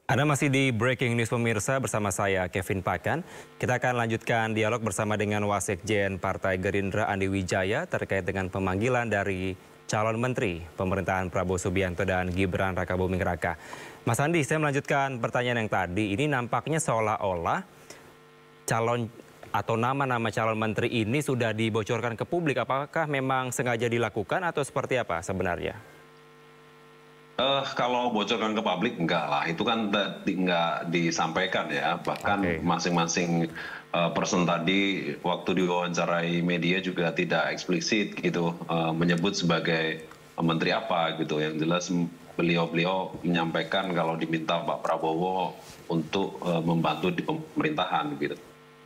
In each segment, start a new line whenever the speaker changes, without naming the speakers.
Anda masih di Breaking News pemirsa bersama saya Kevin Pakan. Kita akan lanjutkan dialog bersama dengan Wasekjen Partai Gerindra Andi Wijaya terkait dengan pemanggilan dari calon menteri pemerintahan Prabowo Subianto dan Gibran Rakabuming Raka. Mas Andi, saya melanjutkan pertanyaan yang tadi. Ini nampaknya seolah-olah calon atau nama-nama calon menteri ini sudah dibocorkan ke publik. Apakah memang sengaja dilakukan atau seperti apa sebenarnya?
Kalau bocorkan ke publik enggak lah, itu kan nggak disampaikan ya. Bahkan masing-masing person tadi waktu diwawancarai media juga tidak eksplisit gitu menyebut sebagai menteri apa gitu. Yang jelas beliau menyampaikan kalau diminta Pak Prabowo untuk membantu di pemerintahan gitu.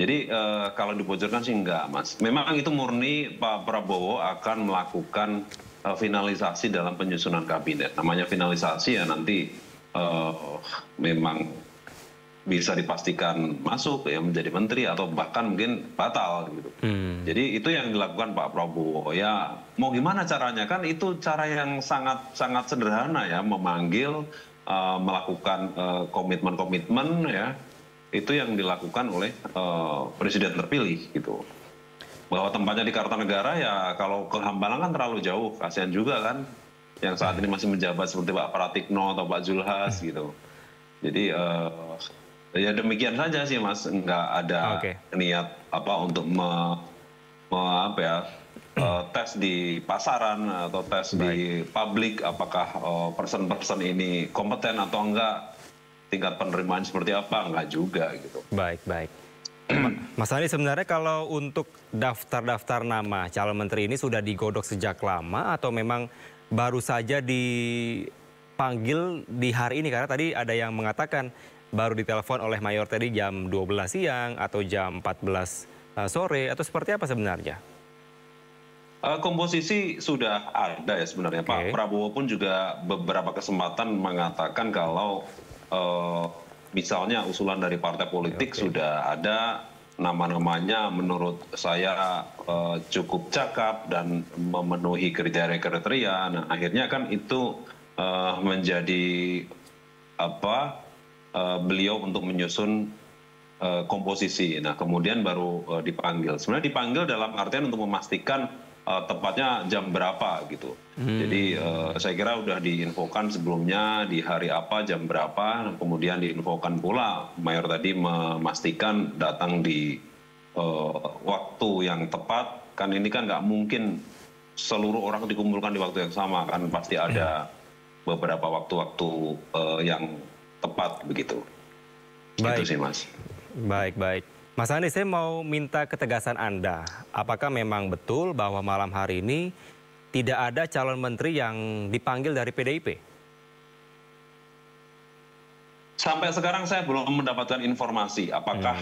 Jadi kalau dibocorkan sih enggak, Mas. Memang itu murni Pak Prabowo akan melakukan finalisasi dalam penyusunan kabinet. Namanya finalisasi ya nanti memang bisa dipastikan masuk ya menjadi menteri atau bahkan mungkin batal gitu. Jadi itu yang dilakukan Pak Prabowo. Ya mau gimana caranya, kan itu cara yang sangat sederhana ya, memanggil, melakukan komitmen-komitmen ya. Itu yang dilakukan oleh presiden terpilih gitu. Bahwa tempatnya di Kartanegara ya kalau ke Hambalang kan terlalu jauh, kasihan juga kan yang saat ini masih menjabat seperti Pak Pratikno atau Pak Zulhas gitu. Jadi ya demikian saja sih Mas, nggak ada niat apa untuk tes di pasaran atau tes di publik apakah person-person ini kompeten atau enggak, tingkat penerimaan seperti apa, enggak juga gitu.
Baik. Mas Andi, sebenarnya kalau untuk daftar-daftar nama calon menteri ini sudah digodok sejak lama atau memang baru saja dipanggil di hari ini? Karena tadi ada yang mengatakan baru ditelepon oleh mayor tadi jam 12 siang atau jam 14 sore atau seperti apa sebenarnya?
Komposisi sudah ada ya sebenarnya. Pak Prabowo pun juga beberapa kesempatan mengatakan kalau misalnya usulan dari partai politik sudah ada, nama-namanya menurut saya cukup cakep dan memenuhi kriteria-kriteria. Nah, akhirnya kan itu menjadi beliau untuk menyusun komposisi. Nah, kemudian baru dipanggil. Sebenarnya dipanggil dalam artian untuk memastikan tepatnya jam berapa gitu. Jadi saya kira udah diinfokan sebelumnya di hari apa, jam berapa, kemudian diinfokan pula mayor tadi memastikan datang di waktu yang tepat. Kan ini kan nggak mungkin seluruh orang dikumpulkan di waktu yang sama, kan pasti ada beberapa waktu-waktu yang tepat begitu. Gitu sih Mas.
Baik. Mas Andi, saya mau minta ketegasan Anda. Apakah memang betul bahwa malam hari ini tidak ada calon menteri yang dipanggil dari PDIP?
Sampai sekarang saya belum mendapatkan informasi apakah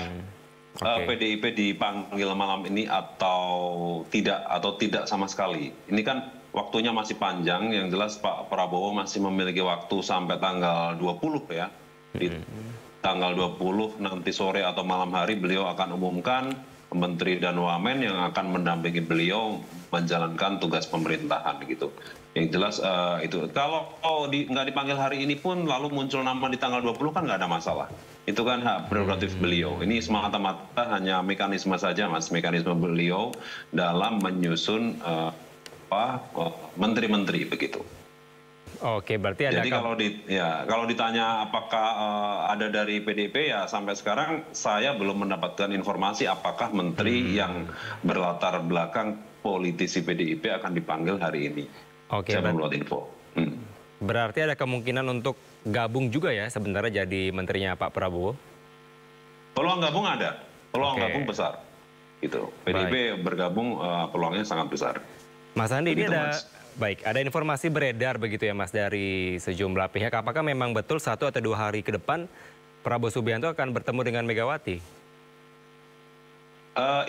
PDIP dipanggil malam ini atau tidak sama sekali. Ini kan waktunya masih panjang, yang jelas Pak Prabowo masih memiliki waktu sampai tanggal 20 ya. Tanggal 20 nanti sore atau malam hari beliau akan umumkan menteri dan wamen yang akan mendampingi beliau menjalankan tugas pemerintahan gitu. Yang jelas itu kalau nggak dipanggil hari ini pun lalu muncul nama di tanggal 20 kan nggak ada masalah. Itu kan hak prerogatif beliau. Ini semata-mata hanya mekanisme saja Mas, mekanisme beliau dalam menyusun menteri-menteri begitu.
Oke, berarti ada.
Jadi kalau ditanya apakah ada dari PDIP, ya sampai sekarang saya belum mendapatkan informasi apakah menteri yang berlatar belakang politisi PDIP akan dipanggil hari ini. Saya belum dapat info.
Berarti ada kemungkinan untuk gabung juga ya sebenarnya jadi menterinya Pak Prabowo?
Peluang gabung ada, peluang gabung besar. Gitu. PDIP bergabung peluangnya sangat besar.
Mas Andi, ini ada informasi beredar begitu ya Mas dari sejumlah pihak. Apakah memang betul 1 atau 2 hari ke depan Prabowo Subianto akan bertemu dengan Megawati?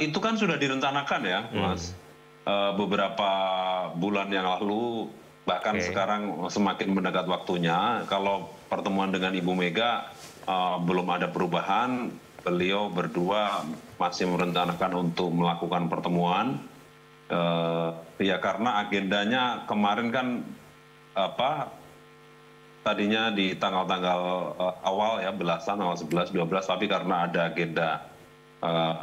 Itu kan sudah direncanakan ya Mas. Beberapa bulan yang lalu, bahkan sekarang semakin mendekat waktunya. Kalau pertemuan dengan Ibu Mega belum ada perubahan, beliau berdua masih merencanakan untuk melakukan pertemuan. Ya karena agendanya kemarin kan tadinya di tanggal-tanggal awal ya, belasan, tanggal 11, 12, tapi karena ada agenda,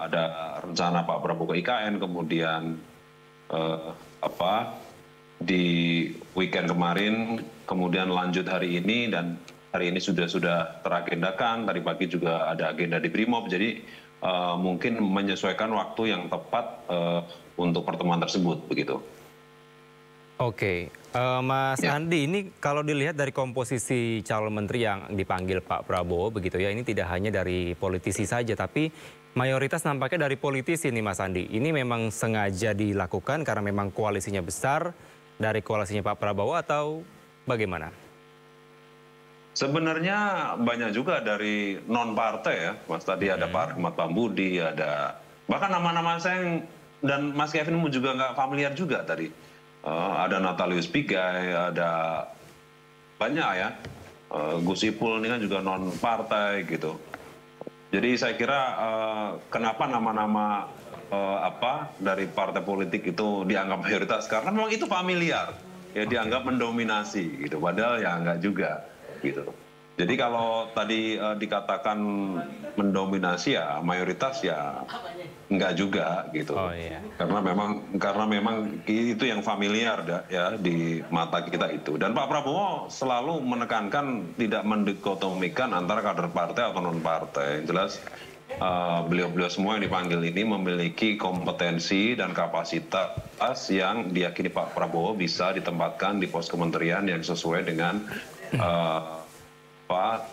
ada rencana Pak Prabowo ke IKN, kemudian di weekend kemarin, kemudian lanjut hari ini, dan hari ini sudah teragendakan. Tadi pagi juga ada agenda di Brimob, jadi mungkin menyesuaikan waktu yang tepat untuk pertemuan tersebut, begitu.
Oke, Mas Andi, ini kalau dilihat dari komposisi calon menteri yang dipanggil Pak Prabowo begitu ya, ini tidak hanya dari politisi saja, tapi mayoritas nampaknya dari politisi nih Mas Andi. Ini memang sengaja dilakukan karena memang koalisinya besar dari koalisinya Pak Prabowo atau bagaimana?
Sebenarnya banyak juga dari non-partai ya, Mas. Tadi ada Pak Ahmad Pambudi, ada bahkan nama-nama saya yang, dan Mas Kevin juga nggak familiar juga tadi. Ada Natalius Pigai, ada banyak ya. Gus Ipul ini kan juga non-partai gitu. Jadi saya kira kenapa nama-nama dari partai politik itu dianggap mayoritas, karena memang itu familiar, ya dianggap mendominasi gitu. Padahal ya enggak juga gitu. Jadi kalau tadi dikatakan mendominasi ya mayoritas ya enggak juga gitu. Oh, iya. Karena memang itu yang familiar ya di mata kita itu. Dan Pak Prabowo selalu menekankan tidak mendikotomikan antara kader partai atau non partai. Jelas beliau-beliau semua yang dipanggil ini memiliki kompetensi dan kapasitas yang diyakini Pak Prabowo bisa ditempatkan di pos kementerian yang sesuai dengan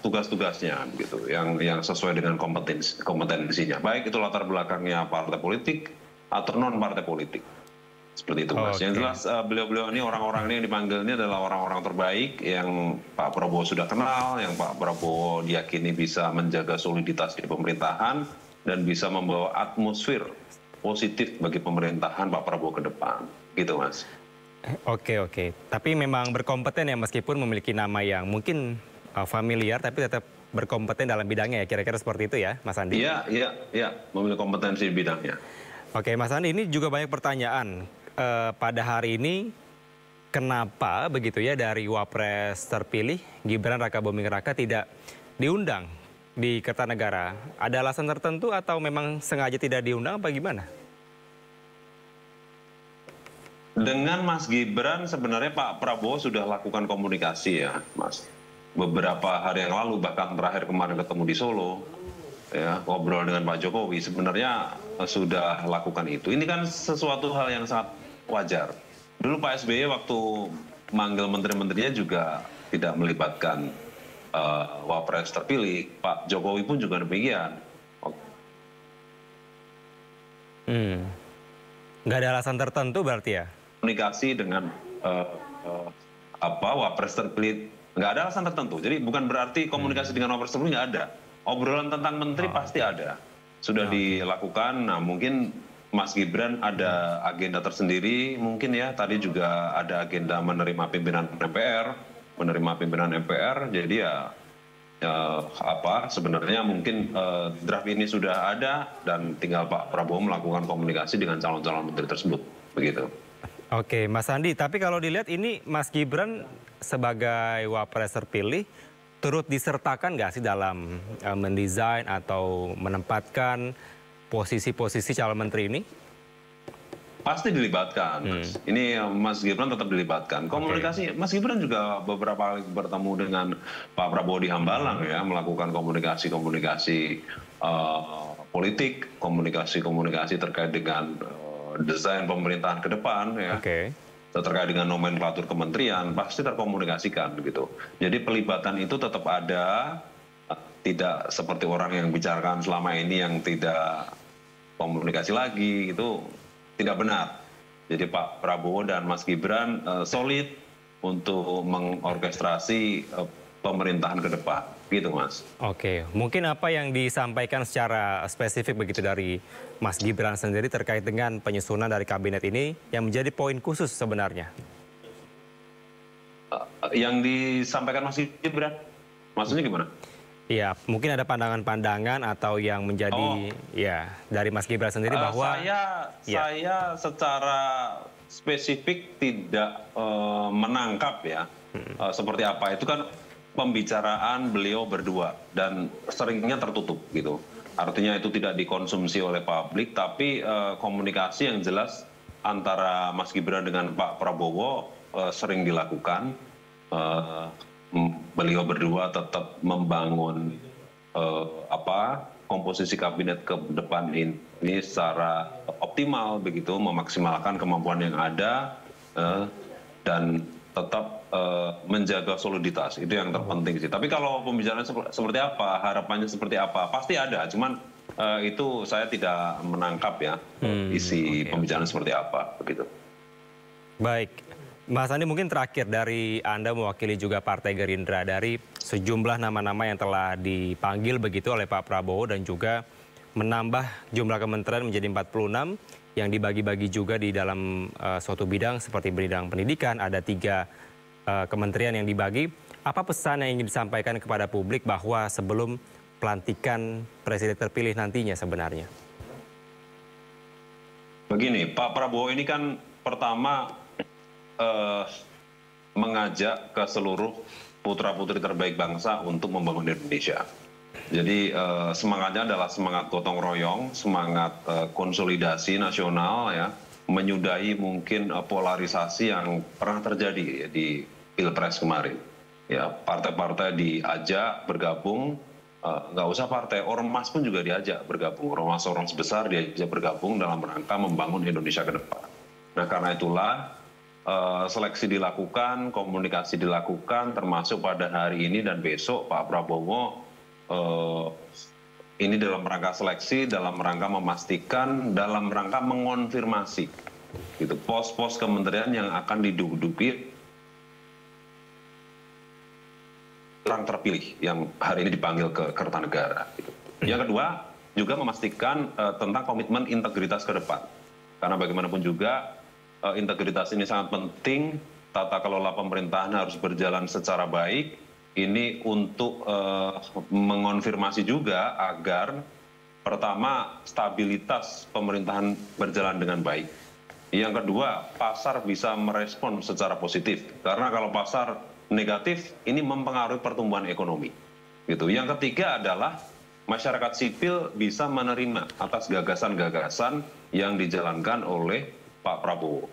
tugas-tugasnya gitu, yang sesuai dengan kompetensinya, baik itu latar belakangnya partai politik atau non partai politik, seperti itu Mas. Yang jelas beliau-beliau ini, orang-orang ini yang dipanggil ini adalah orang-orang terbaik yang Pak Prabowo sudah kenal, yang Pak Prabowo diyakini bisa menjaga soliditas di pemerintahan dan bisa membawa atmosfer positif bagi pemerintahan Pak Prabowo ke depan, gitu Mas.
Oke, tapi memang berkompeten ya, meskipun memiliki nama yang mungkin familiar tapi tetap berkompeten dalam bidangnya ya, kira-kira seperti itu ya Mas Andi?
Iya, memiliki kompetensi di bidangnya.
Oke Mas Andi, ini juga banyak pertanyaan pada hari ini, kenapa begitu ya dari Wapres terpilih Gibran Rakabuming Raka tidak diundang di Kertanegara? Ada alasan tertentu atau memang sengaja tidak diundang apa gimana?
Dengan Mas Gibran sebenarnya Pak Prabowo sudah lakukan komunikasi ya Mas. Beberapa hari yang lalu, bahkan terakhir kemarin ketemu di Solo, ya, ngobrol dengan Pak Jokowi, sebenarnya sudah lakukan itu. Ini kan sesuatu hal yang sangat wajar. Dulu Pak SBY waktu manggil menteri-menterinya juga tidak melibatkan Wapres terpilih, Pak Jokowi pun juga demikian.
Nggak ada alasan tertentu berarti ya?
Komunikasi dengan Wapres terpilih, nggak ada alasan tertentu. Jadi bukan berarti komunikasi dengan Wapres terpilih nggak ada. Obrolan tentang menteri pasti ada. Sudah dilakukan. Nah mungkin Mas Gibran ada agenda tersendiri mungkin ya. Tadi juga ada agenda menerima pimpinan MPR. Jadi ya sebenarnya mungkin draft ini sudah ada dan tinggal Pak Prabowo melakukan komunikasi dengan calon-calon menteri tersebut. Begitu.
Oke, Mas Andi, tapi kalau dilihat ini Mas Gibran sebagai Wapres terpilih turut disertakan nggak sih dalam mendesain atau menempatkan posisi-posisi calon menteri ini?
Pasti dilibatkan, Mas. Ini Mas Gibran tetap dilibatkan. Komunikasi, Mas Gibran juga beberapa kali bertemu dengan Pak Prabowo di Hambalang ya, melakukan komunikasi politik, komunikasi terkait dengan desain pemerintahan ke depan ya. Terkait dengan nomenklatur kementerian pasti terkomunikasikan gitu. Jadi pelibatan itu tetap ada, tidak seperti orang yang bicarakan selama ini yang tidak komunikasi lagi, itu tidak benar. Jadi Pak Prabowo dan Mas Gibran solid untuk mengorkestrasi pemerintahan ke depan, gitu Mas.
Oke, mungkin apa yang disampaikan secara spesifik begitu dari Mas Gibran sendiri terkait dengan penyusunan dari kabinet ini yang menjadi poin khusus sebenarnya?
Yang disampaikan Mas Gibran, maksudnya gimana?
Iya, mungkin ada pandangan-pandangan atau yang menjadi ya dari Mas Gibran sendiri bahwa
saya secara spesifik tidak menangkap ya seperti apa itu kan pembicaraan beliau berdua dan seringnya tertutup gitu. Artinya itu tidak dikonsumsi oleh publik, tapi komunikasi yang jelas antara Mas Gibran dengan Pak Prabowo sering dilakukan. Beliau berdua tetap membangun komposisi kabinet ke depan ini secara optimal begitu, memaksimalkan kemampuan yang ada dan tetap menjaga soliditas, itu yang terpenting sih. Tapi kalau pembicaraan seperti apa, harapannya seperti apa, pasti ada. Cuman itu saya tidak menangkap ya isi pembicaraan seperti apa begitu.
Baik, Mas Andi, mungkin terakhir dari Anda mewakili juga Partai Gerindra, dari sejumlah nama-nama yang telah dipanggil begitu oleh Pak Prabowo dan juga menambah jumlah kementerian menjadi 46 yang dibagi-bagi juga di dalam suatu bidang seperti bidang pendidikan, ada 3 kementerian yang dibagi. Apa pesan yang ingin disampaikan kepada publik bahwa sebelum pelantikan presiden terpilih nantinya sebenarnya?
Begini, Pak Prabowo ini kan pertama mengajak ke seluruh putra-putri terbaik bangsa untuk membangun Indonesia. Jadi semangatnya adalah semangat gotong royong, semangat konsolidasi nasional ya, menyudahi mungkin polarisasi yang pernah terjadi di Pilpres kemarin. Ya, partai-partai diajak bergabung, nggak usah partai, ormas pun juga diajak bergabung, ormas-ormas besar diajak bergabung dalam rangka membangun Indonesia ke depan. Nah, karena itulah seleksi dilakukan, komunikasi dilakukan, termasuk pada hari ini dan besok Pak Prabowo ini dalam rangka seleksi, dalam rangka memastikan, dalam rangka mengonfirmasi gitu, pos-pos kementerian yang akan diduduki orang terpilih yang hari ini dipanggil ke Kertanegara. Gitu. Yang kedua, juga memastikan tentang komitmen integritas ke depan. Karena bagaimanapun juga integritas ini sangat penting, tata kelola pemerintahan harus berjalan secara baik. Ini untuk mengonfirmasi juga agar pertama stabilitas pemerintahan berjalan dengan baik. Yang kedua, pasar bisa merespon secara positif. Karena kalau pasar negatif, ini mempengaruhi pertumbuhan ekonomi. Gitu. Yang ketiga adalah masyarakat sipil bisa menerima atas gagasan-gagasan yang dijalankan oleh Pak Prabowo.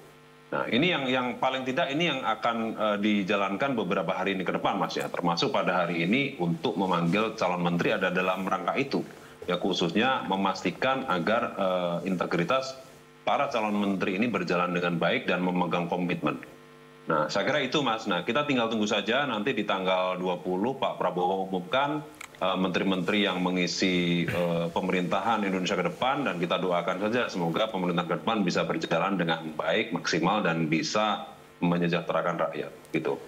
Nah, ini yang paling tidak ini yang akan dijalankan beberapa hari ini ke depan, Mas ya. Termasuk pada hari ini untuk memanggil calon menteri ada dalam rangka itu. Ya khususnya memastikan agar integritas para calon menteri ini berjalan dengan baik dan memegang komitmen. Nah, saya kira itu, Mas. Nah, kita tinggal tunggu saja nanti di tanggal 20 Pak Prabowo umumkan menteri-menteri yang mengisi pemerintahan Indonesia ke depan, dan kita doakan saja semoga pemerintahan ke depan bisa berjalan dengan baik, maksimal, dan bisa menyejahterakan rakyat. Gitu.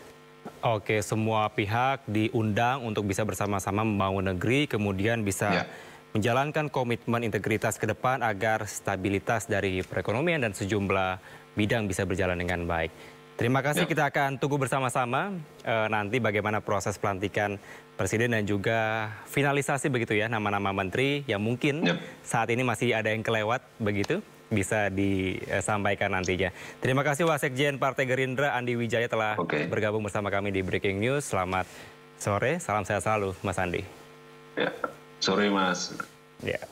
Oke, semua pihak diundang untuk bisa bersama-sama membangun negeri, kemudian bisa menjalankan komitmen integritas ke depan agar stabilitas dari perekonomian dan sejumlah bidang bisa berjalan dengan baik. Terima kasih, kita akan tunggu bersama-sama nanti bagaimana proses pelantikan Presiden dan juga finalisasi begitu ya nama-nama menteri yang mungkin saat ini masih ada yang kelewat begitu, bisa disampaikan nantinya. Terima kasih Wasekjen Partai Gerindra Andi Wijaya telah bergabung bersama kami di Breaking News. Selamat sore, salam sehat selalu Mas Andi.
Ya, sore Mas.
Ya.